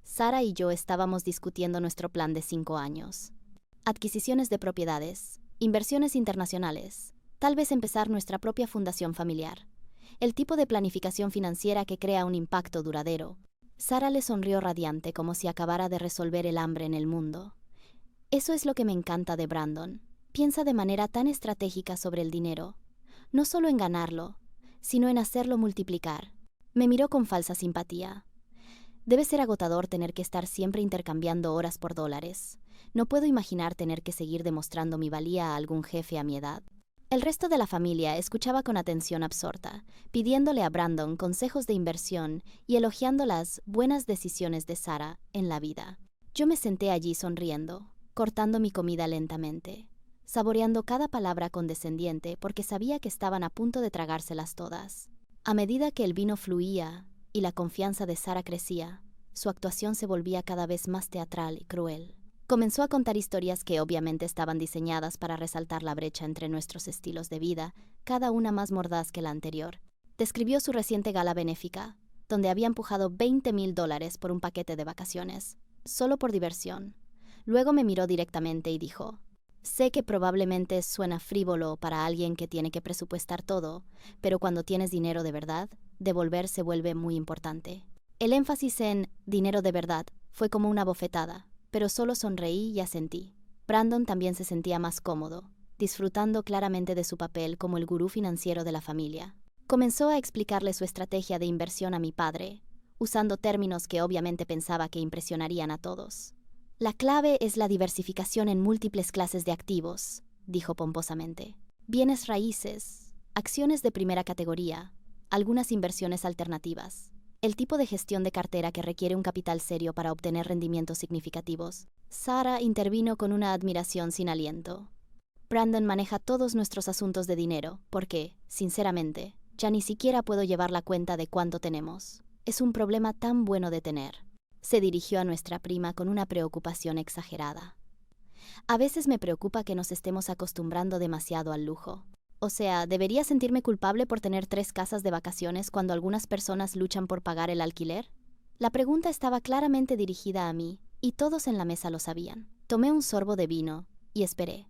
Sarah y yo estábamos discutiendo nuestro plan de 5 años. Adquisiciones de propiedades, inversiones internacionales, tal vez empezar nuestra propia fundación familiar. El tipo de planificación financiera que crea un impacto duradero. Sarah le sonrió radiante como si acabara de resolver el hambre en el mundo. Eso es lo que me encanta de Brandon. Piensa de manera tan estratégica sobre el dinero. No solo en ganarlo, sino en hacerlo multiplicar. Me miró con falsa simpatía. Debe ser agotador tener que estar siempre intercambiando horas por dólares. No puedo imaginar tener que seguir demostrando mi valía a algún jefe a mi edad. El resto de la familia escuchaba con atención absorta, pidiéndole a Brandon consejos de inversión y elogiando las buenas decisiones de Sarah en la vida. Yo me senté allí sonriendo, cortando mi comida lentamente, saboreando cada palabra condescendiente porque sabía que estaban a punto de tragárselas todas. A medida que el vino fluía y la confianza de Sarah crecía, su actuación se volvía cada vez más teatral y cruel. Comenzó a contar historias que obviamente estaban diseñadas para resaltar la brecha entre nuestros estilos de vida, cada una más mordaz que la anterior. Describió su reciente gala benéfica, donde había empujado $20,000 por un paquete de vacaciones, solo por diversión. Luego me miró directamente y dijo: sé que probablemente suena frívolo para alguien que tiene que presupuestar todo, pero cuando tienes dinero de verdad, devolver se vuelve muy importante. El énfasis en dinero de verdad fue como una bofetada, pero solo sonreí y asentí. Brandon también se sentía más cómodo, disfrutando claramente de su papel como el gurú financiero de la familia. Comenzó a explicarle su estrategia de inversión a mi padre, usando términos que obviamente pensaba que impresionarían a todos. La clave es la diversificación en múltiples clases de activos, dijo pomposamente. Bienes raíces, acciones de primera categoría, algunas inversiones alternativas. El tipo de gestión de cartera que requiere un capital serio para obtener rendimientos significativos. Sarah intervino con una admiración sin aliento. Brandon maneja todos nuestros asuntos de dinero, porque, sinceramente, ya ni siquiera puedo llevar la cuenta de cuánto tenemos. Es un problema tan bueno de tener. Se dirigió a nuestra prima con una preocupación exagerada. A veces me preocupa que nos estemos acostumbrando demasiado al lujo. O sea, ¿debería sentirme culpable por tener 3 casas de vacaciones cuando algunas personas luchan por pagar el alquiler? La pregunta estaba claramente dirigida a mí, y todos en la mesa lo sabían. Tomé un sorbo de vino y esperé.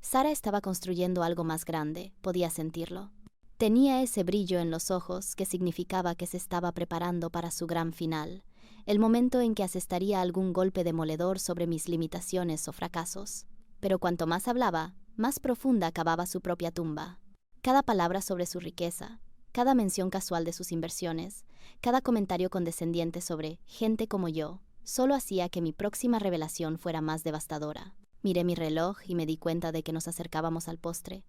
Sarah estaba construyendo algo más grande, podía sentirlo. Tenía ese brillo en los ojos que significaba que se estaba preparando para su gran final, el momento en que asestaría algún golpe demoledor sobre mis limitaciones o fracasos. Pero cuanto más hablaba, más profunda cavaba su propia tumba. Cada palabra sobre su riqueza, cada mención casual de sus inversiones, cada comentario condescendiente sobre gente como yo, solo hacía que mi próxima revelación fuera más devastadora. Miré mi reloj y me di cuenta de que nos acercábamos al postre,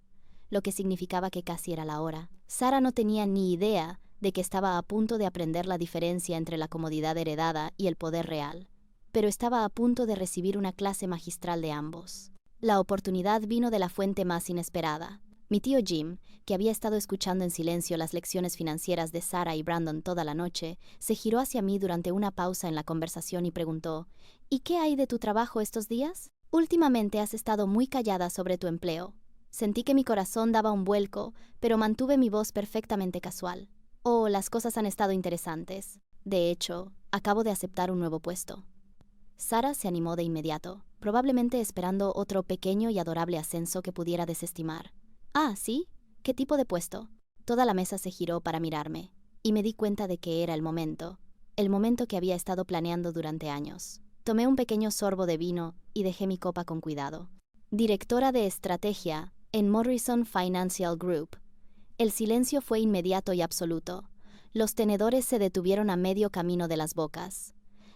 lo que significaba que casi era la hora. Sarah no tenía ni idea de que estaba a punto de aprender la diferencia entre la comodidad heredada y el poder real, pero estaba a punto de recibir una clase magistral de ambos. La oportunidad vino de la fuente más inesperada. Mi tío Jim, que había estado escuchando en silencio las lecciones financieras de Sarah y Brandon toda la noche, se giró hacia mí durante una pausa en la conversación y preguntó: ¿y qué hay de tu trabajo estos días? Últimamente has estado muy callada sobre tu empleo. Sentí que mi corazón daba un vuelco, pero mantuve mi voz perfectamente casual. Oh, las cosas han estado interesantes. De hecho, acabo de aceptar un nuevo puesto. Sarah se animó de inmediato, probablemente esperando otro pequeño y adorable ascenso que pudiera desestimar. Ah, ¿sí? ¿Qué tipo de puesto? Toda la mesa se giró para mirarme, y me di cuenta de que era el momento que había estado planeando durante años. Tomé un pequeño sorbo de vino y dejé mi copa con cuidado. Directora de estrategia en Morrison Financial Group. El silencio fue inmediato y absoluto. Los tenedores se detuvieron a medio camino de las bocas.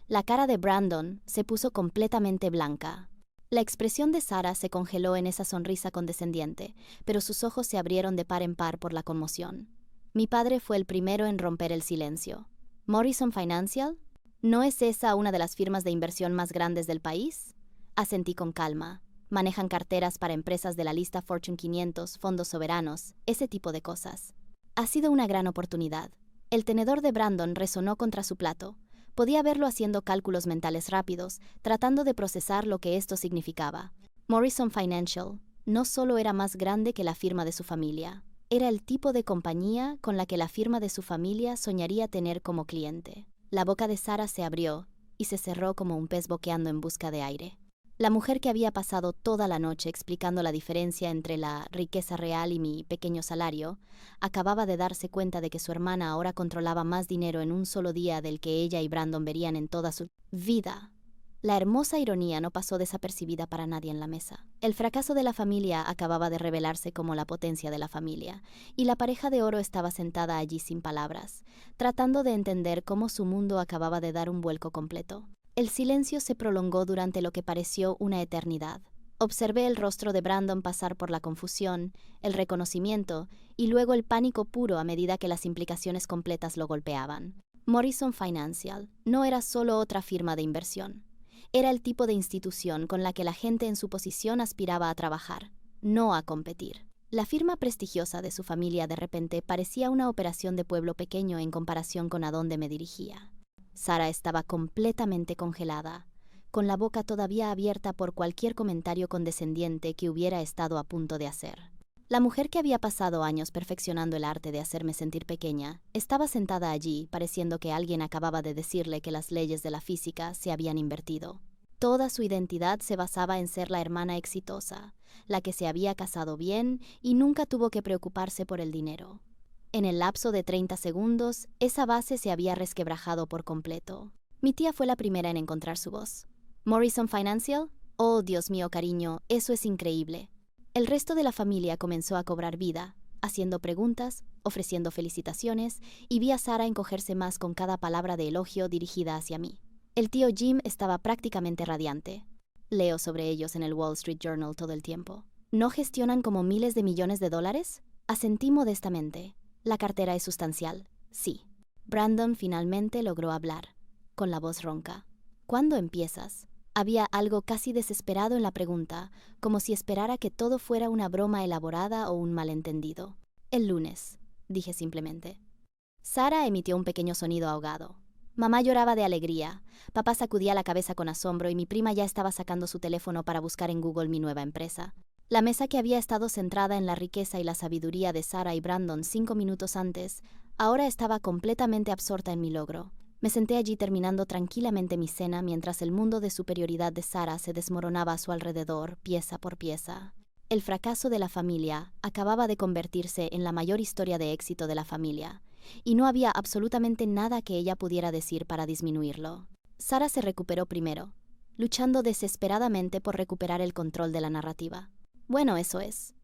La cara de Brandon se puso completamente blanca. La expresión de Sarah se congeló en esa sonrisa condescendiente, pero sus ojos se abrieron de par en par por la conmoción. Mi padre fue el primero en romper el silencio. ¿Morrison Financial? ¿No es esa una de las firmas de inversión más grandes del país? Asentí con calma. Manejan carteras para empresas de la lista Fortune 500, fondos soberanos, ese tipo de cosas. Ha sido una gran oportunidad. El tenedor de Brandon resonó contra su plato. Podía verlo haciendo cálculos mentales rápidos, tratando de procesar lo que esto significaba. Morrison Financial no solo era más grande que la firma de su familia, era el tipo de compañía con la que la firma de su familia soñaría tener como cliente. La boca de Sarah se abrió y se cerró como un pez boqueando en busca de aire. La mujer que había pasado toda la noche explicando la diferencia entre la riqueza real y mi pequeño salario, acababa de darse cuenta de que su hermana ahora controlaba más dinero en un solo día del que ella y Brandon verían en toda su vida. La hermosa ironía no pasó desapercibida para nadie en la mesa. El fracaso de la familia acababa de revelarse como la potencia de la familia, y la pareja de oro estaba sentada allí sin palabras, tratando de entender cómo su mundo acababa de dar un vuelco completo. El silencio se prolongó durante lo que pareció una eternidad. Observé el rostro de Brandon pasar por la confusión, el reconocimiento y luego el pánico puro a medida que las implicaciones completas lo golpeaban. Morrison Financial no era solo otra firma de inversión. Era el tipo de institución con la que la gente en su posición aspiraba a trabajar, no a competir. La firma prestigiosa de su familia de repente parecía una operación de pueblo pequeño en comparación con a dónde me dirigía. Sara estaba completamente congelada, con la boca todavía abierta por cualquier comentario condescendiente que hubiera estado a punto de hacer. La mujer que había pasado años perfeccionando el arte de hacerme sentir pequeña estaba sentada allí, pareciendo que alguien acababa de decirle que las leyes de la física se habían invertido. Toda su identidad se basaba en ser la hermana exitosa, la que se había casado bien y nunca tuvo que preocuparse por el dinero. En el lapso de 30 segundos, esa base se había resquebrajado por completo. Mi tía fue la primera en encontrar su voz. ¿Morrison Financial? Oh, Dios mío, cariño, eso es increíble. El resto de la familia comenzó a cobrar vida, haciendo preguntas, ofreciendo felicitaciones, y vi a Sara encogerse más con cada palabra de elogio dirigida hacia mí. El tío Jim estaba prácticamente radiante. Leo sobre ellos en el Wall Street Journal todo el tiempo. ¿No gestionan como miles de millones de dólares? Asentí modestamente. La cartera es sustancial. Sí. Brandon finalmente logró hablar, con la voz ronca. ¿Cuándo empiezas? Había algo casi desesperado en la pregunta, como si esperara que todo fuera una broma elaborada o un malentendido. El lunes, dije simplemente. Sara emitió un pequeño sonido ahogado. Mamá lloraba de alegría, papá sacudía la cabeza con asombro y mi prima ya estaba sacando su teléfono para buscar en Google mi nueva empresa. La mesa que había estado centrada en la riqueza y la sabiduría de Sara y Brandon 5 minutos antes, ahora estaba completamente absorta en mi logro. Me senté allí terminando tranquilamente mi cena mientras el mundo de superioridad de Sara se desmoronaba a su alrededor, pieza por pieza. El fracaso de la familia acababa de convertirse en la mayor historia de éxito de la familia, y no había absolutamente nada que ella pudiera decir para disminuirlo. Sara se recuperó primero, luchando desesperadamente por recuperar el control de la narrativa. Bueno, eso es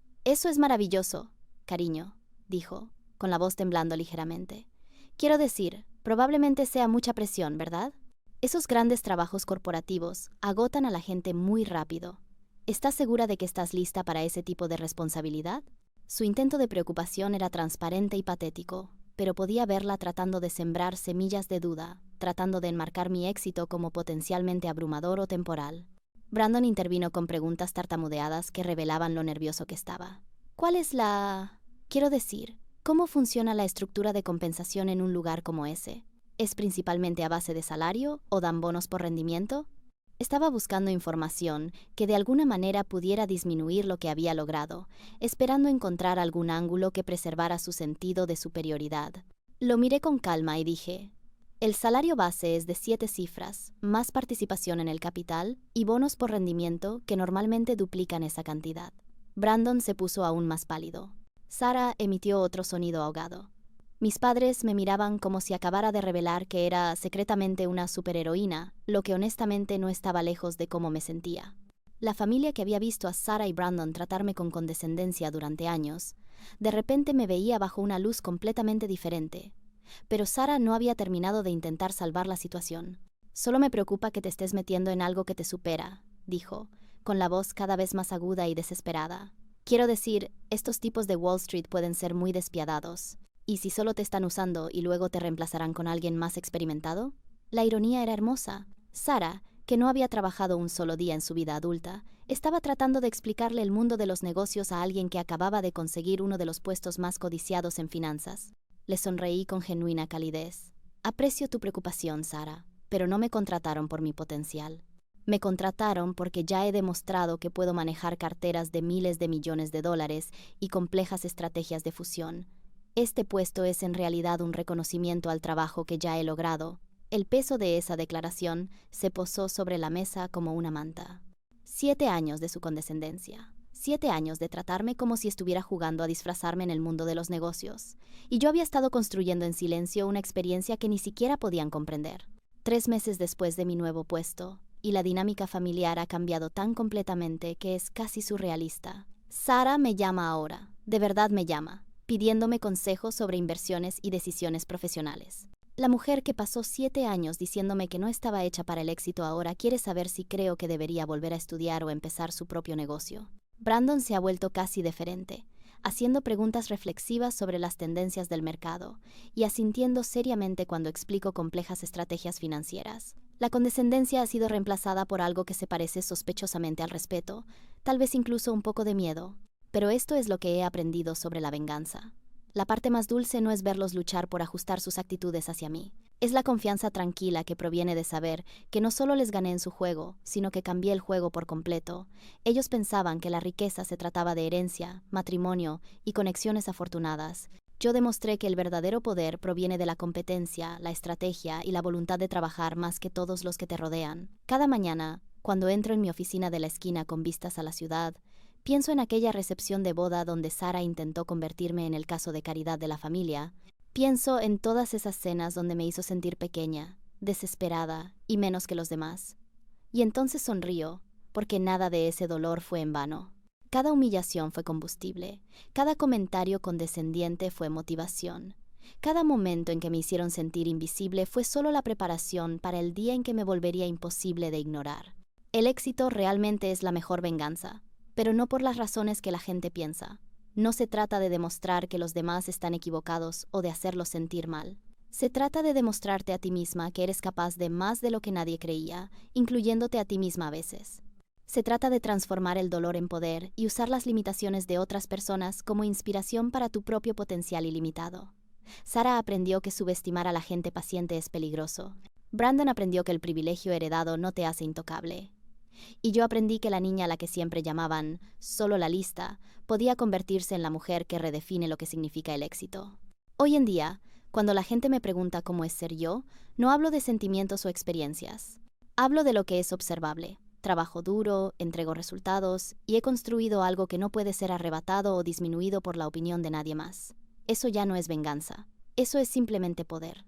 maravilloso, cariño, dijo, con la voz temblando ligeramente. Quiero decir, probablemente sea mucha presión, ¿verdad? Esos grandes trabajos corporativos agotan a la gente muy rápido. ¿Estás segura de que estás lista para ese tipo de responsabilidad? Su intento de preocupación era transparente y patético, pero podía verla tratando de sembrar semillas de duda, tratando de enmarcar mi éxito como potencialmente abrumador o temporal. Brandon intervino con preguntas tartamudeadas que revelaban lo nervioso que estaba. ¿Cuál es la...? Quiero decir, ¿cómo funciona la estructura de compensación en un lugar como ese? ¿Es principalmente a base de salario o dan bonos por rendimiento? Estaba buscando información que de alguna manera pudiera disminuir lo que había logrado, esperando encontrar algún ángulo que preservara su sentido de superioridad. Lo miré con calma y dije, el salario base es de 7 cifras, más participación en el capital y bonos por rendimiento que normalmente duplican esa cantidad. Brandon se puso aún más pálido. Sara emitió otro sonido ahogado. Mis padres me miraban como si acabara de revelar que era secretamente una superheroína, lo que honestamente no estaba lejos de cómo me sentía. La familia que había visto a Sara y Brandon tratarme con condescendencia durante años, de repente me veía bajo una luz completamente diferente. Pero Sara no había terminado de intentar salvar la situación. Solo me preocupa que te estés metiendo en algo que te supera, dijo, con la voz cada vez más aguda y desesperada. Quiero decir, estos tipos de Wall Street pueden ser muy despiadados. ¿Y si solo te están usando y luego te reemplazarán con alguien más experimentado? La ironía era hermosa. Sara, que no había trabajado un solo día en su vida adulta, estaba tratando de explicarle el mundo de los negocios a alguien que acababa de conseguir uno de los puestos más codiciados en finanzas. Le sonreí con genuina calidez. Aprecio tu preocupación, Sara, pero no me contrataron por mi potencial. Me contrataron porque ya he demostrado que puedo manejar carteras de miles de millones de dólares y complejas estrategias de fusión. Este puesto es en realidad un reconocimiento al trabajo que ya he logrado. El peso de esa declaración se posó sobre la mesa como una manta. 7 años de su condescendencia. 7 años de tratarme como si estuviera jugando a disfrazarme en el mundo de los negocios. Y yo había estado construyendo en silencio una experiencia que ni siquiera podían comprender. 3 meses después de mi nuevo puesto, y la dinámica familiar ha cambiado tan completamente que es casi surrealista. Sara me llama ahora, de verdad me llama, pidiéndome consejos sobre inversiones y decisiones profesionales. La mujer que pasó 7 años diciéndome que no estaba hecha para el éxito ahora quiere saber si creo que debería volver a estudiar o empezar su propio negocio. Brandon se ha vuelto casi deferente, haciendo preguntas reflexivas sobre las tendencias del mercado y asintiendo seriamente cuando explico complejas estrategias financieras. La condescendencia ha sido reemplazada por algo que se parece sospechosamente al respeto, tal vez incluso un poco de miedo. Pero esto es lo que he aprendido sobre la venganza. La parte más dulce no es verlos luchar por ajustar sus actitudes hacia mí. Es la confianza tranquila que proviene de saber que no solo les gané en su juego, sino que cambié el juego por completo. Ellos pensaban que la riqueza se trataba de herencia, matrimonio y conexiones afortunadas. Yo demostré que el verdadero poder proviene de la competencia, la estrategia y la voluntad de trabajar más que todos los que te rodean. Cada mañana, cuando entro en mi oficina de la esquina con vistas a la ciudad, pienso en aquella recepción de boda donde Sara intentó convertirme en el caso de caridad de la familia. Pienso en todas esas cenas donde me hizo sentir pequeña, desesperada y menos que los demás. Y entonces sonrío, porque nada de ese dolor fue en vano. Cada humillación fue combustible, cada comentario condescendiente fue motivación. Cada momento en que me hicieron sentir invisible fue solo la preparación para el día en que me volvería imposible de ignorar. El éxito realmente es la mejor venganza, pero no por las razones que la gente piensa. No se trata de demostrar que los demás están equivocados o de hacerlos sentir mal. Se trata de demostrarte a ti misma que eres capaz de más de lo que nadie creía, incluyéndote a ti misma a veces. Se trata de transformar el dolor en poder y usar las limitaciones de otras personas como inspiración para tu propio potencial ilimitado. Sara aprendió que subestimar a la gente paciente es peligroso. Brandon aprendió que el privilegio heredado no te hace intocable. Y yo aprendí que la niña a la que siempre llamaban solo la lista podía convertirse en la mujer que redefine lo que significa el éxito. Hoy en día, cuando la gente me pregunta cómo es ser yo, no hablo de sentimientos o experiencias. Hablo de lo que es observable. Trabajo duro, entrego resultados y he construido algo que no puede ser arrebatado o disminuido por la opinión de nadie más. Eso ya no es venganza. Eso es simplemente poder.